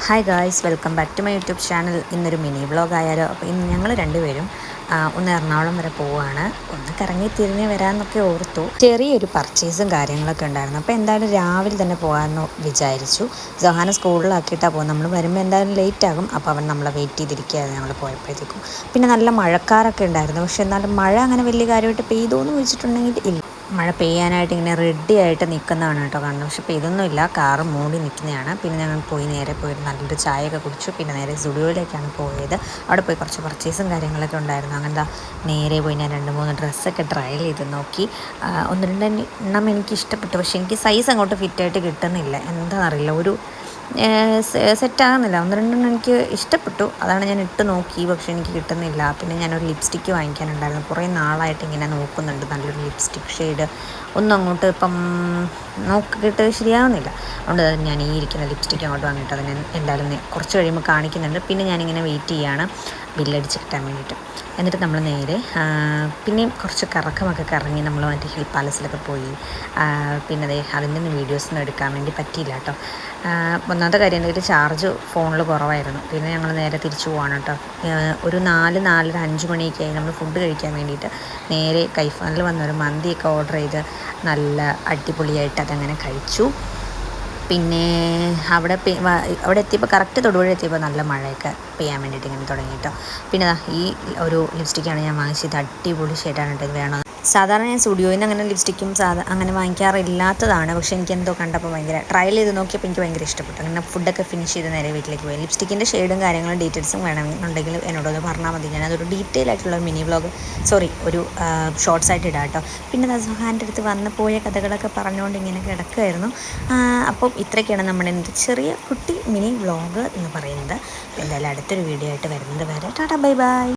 Hi guys, welcome back to my YouTube channel. ഇന്നൊരു mini vlog ആയാലോ. അപ്പോൾ ഇന്ന് ഞങ്ങൾ രണ്ടുപേരും ഒന്ന് എറണാകുളം വരെ പോവുകയാണ്. ഒന്ന് കറങ്ങി തിരിഞ്ഞ് വരാമെന്നൊക്കെ ഓർത്തു. ചെറിയൊരു പർച്ചേസും കാര്യങ്ങളൊക്കെ ഉണ്ടായിരുന്നു. അപ്പോൾ എന്തായാലും രാവിലെ തന്നെ പോകാമെന്ന് വിചാരിച്ചു. ജൊഹാനെ സ്കൂളിലാക്കിയിട്ടാണ് പോകുന്നത്. നമ്മൾ വരുമ്പോൾ എന്തായാലും ലേറ്റ് ആകും. അപ്പോൾ അവൻ നമ്മളെ വെയിറ്റ് ചെയ്തിരിക്കുകയായിരുന്നു ഞങ്ങൾ പോയപ്പോഴത്തേക്കും. പിന്നെ നല്ല മഴക്കാരൊക്കെ ഉണ്ടായിരുന്നു. പക്ഷേ എന്നാലും മഴ അങ്ങനെ വലിയ കാര്യമായിട്ട് പെയ്തോന്ന് ചോദിച്ചിട്ടുണ്ടെങ്കിൽ ഇല്ല. മഴ പെയ്യാനായിട്ട് ഇങ്ങനെ റെഡി ആയിട്ട് നിൽക്കുന്നതാണ് കേട്ടോ കാണുന്നത്. പക്ഷെ പെയ്തൊന്നുമില്ല, കാറ് മൂടി നിൽക്കുന്നതാണ്. പിന്നെ ഞങ്ങൾ നേരെ പോയി നല്ലൊരു ചായയൊക്കെ കുടിച്ചു. പിന്നെ നേരെ സ്റ്റുഡിയോയിലേക്കാണ് പോയത്. അവിടെ പോയി കുറച്ച് പർച്ചേസും കാര്യങ്ങളൊക്കെ ഉണ്ടായിരുന്നു. അങ്ങനെ നേരെ പോയി ഞാൻ 2-3 ഡ്രസ്സൊക്കെ ട്രയൽ ചെയ്ത് നോക്കി. ഒന്ന് രണ്ടെണ്ണം എനിക്ക് ഇഷ്ടപ്പെട്ടു. പക്ഷേ എനിക്ക് സൈസ് അങ്ങോട്ട് ഫിറ്റായിട്ട് കിട്ടുന്നില്ല, എന്താണെന്നറിയില്ല. ഒരു സെറ്റാകുന്നില്ല. ഒന്ന് രണ്ടെണ്ണം എനിക്ക് ഇഷ്ടപ്പെട്ടു, അതാണ് ഞാൻ ഇട്ട് നോക്കി. പക്ഷേ എനിക്ക് കിട്ടുന്നില്ല. പിന്നെ ഞാനൊരു ലിപ്സ്റ്റിക്ക് വാങ്ങിക്കാനുണ്ടായിരുന്നു. കുറേ നാളായിട്ട് ഇങ്ങനെ നോക്കുന്നുണ്ട് നല്ലൊരു ലിപ്സ്റ്റിക് ഷെയ്ഡ്. ഒന്നും അങ്ങോട്ട് ഇപ്പം നോക്കിയിട്ട് ശരിയാവുന്നില്ല. അതുകൊണ്ട് ഞാൻ ഈ ഇരിക്കുന്ന ലിപ്സ്റ്റിക്ക് അങ്ങോട്ട് വാങ്ങിയിട്ട് അത് ഞാൻ എന്തായാലും കുറച്ച് കഴിയുമ്പോൾ കാണിക്കുന്നുണ്ട്. പിന്നെ ഞാനിങ്ങനെ വെയിറ്റ് ചെയ്യുകയാണ് ബില്ലടിച്ച് കിട്ടാൻ വേണ്ടിയിട്ട്. എന്നിട്ട് നമ്മൾ നേരെ പിന്നെയും കുറച്ച് കറക്കമൊക്കെ കറങ്ങി നമ്മൾ മറ്റേ ഹിൽ പാലസിലൊക്കെ പോയി. പിന്നെ അതിൻ്റെ ഒന്നും വീഡിയോസൊന്നും എടുക്കാൻ വേണ്ടി പറ്റിയില്ല കേട്ടോ. ഒന്നാമത്തെ കാര്യം എൻ്റെ ചാർജ് ഫോണിൽ കുറവായിരുന്നു. പിന്നെ ഞങ്ങൾ നേരെ തിരിച്ചു പോവാണ് കേട്ടോ. ഒരു 4-4:30 5 മണിയൊക്കെ ആയി നമ്മൾ ഫുഡ് കഴിക്കാൻ വേണ്ടിയിട്ട് നേരെ കൈഫാനിൽ വന്നൊരു മന്തിയൊക്കെ ഓർഡർ ചെയ്ത് നല്ല അടിപൊളിയായിട്ട് അതങ്ങനെ കഴിച്ചു. പിന്നെ അവിടെ എത്തിയപ്പോൾ കറക്റ്റ് തൊടുപുഴ എത്തിയപ്പോൾ നല്ല മഴയൊക്കെ പെയ്യാൻ വേണ്ടിയിട്ട് ഇങ്ങനെ തുടങ്ങി കേട്ടോ. പിന്നെ ഈ ഒരു ലിപ്സ്റ്റിക്കാണ് ഞാൻ വാങ്ങിച്ചത്. അടിപൊളി ഷെയ്ഡാണ് കേട്ടോ. ഇത് വേണം. സാധാരണ ഞാൻ സ്റ്റുഡിയോയിൽ നിന്ന് അങ്ങനെ ലിപ്സ്റ്റിക്കും അങ്ങനെ വാങ്ങിക്കാറില്ലാത്തതാണ്. പക്ഷേ എനിക്ക് എന്തോ കണ്ടപ്പോൾ ഭയങ്കര ട്രയൽ ചെയ്ത് നോക്കിയപ്പോൾ എനിക്ക് ഭയങ്കര ഇഷ്ടപ്പെട്ടു. അങ്ങനെ ഫുഡൊക്കെ ഫിനിഷ് ചെയ്ത് നേരെ വീട്ടിലേക്ക് പോയി. ലിപ്സ്റ്റിക്കിൻ്റെ ഷെയ്ഡും കാര്യങ്ങളും ഡീറ്റെയിൽസും വേണമെന്നുണ്ടെങ്കിൽ എന്നോടൊന്ന് പറഞ്ഞാൽ മതി. ഞാനതൊരു ഡീറ്റെയിൽ ആയിട്ടുള്ള മിനി വ്ളോഗ് ഒരു ഷോർട്സ് ആയിട്ട് ഇടാം കേട്ടോ. പിന്നെ സുഹാൻ്റെ അടുത്ത് വന്ന് പോയ കഥകളൊക്കെ പറഞ്ഞുകൊണ്ട് ഇങ്ങനെ കിടക്കുമായിരുന്നു. അപ്പം ഇത്രയൊക്കെയാണ് നമ്മുടെ ചെറിയ കുട്ടി മിനി വ്ളോഗ് എന്ന് പറയുന്നത്. എന്തായാലും അടുത്തൊരു വീഡിയോ ആയിട്ട് വരുന്നത് വരെ ടാറ്റാ ബൈ ബൈ.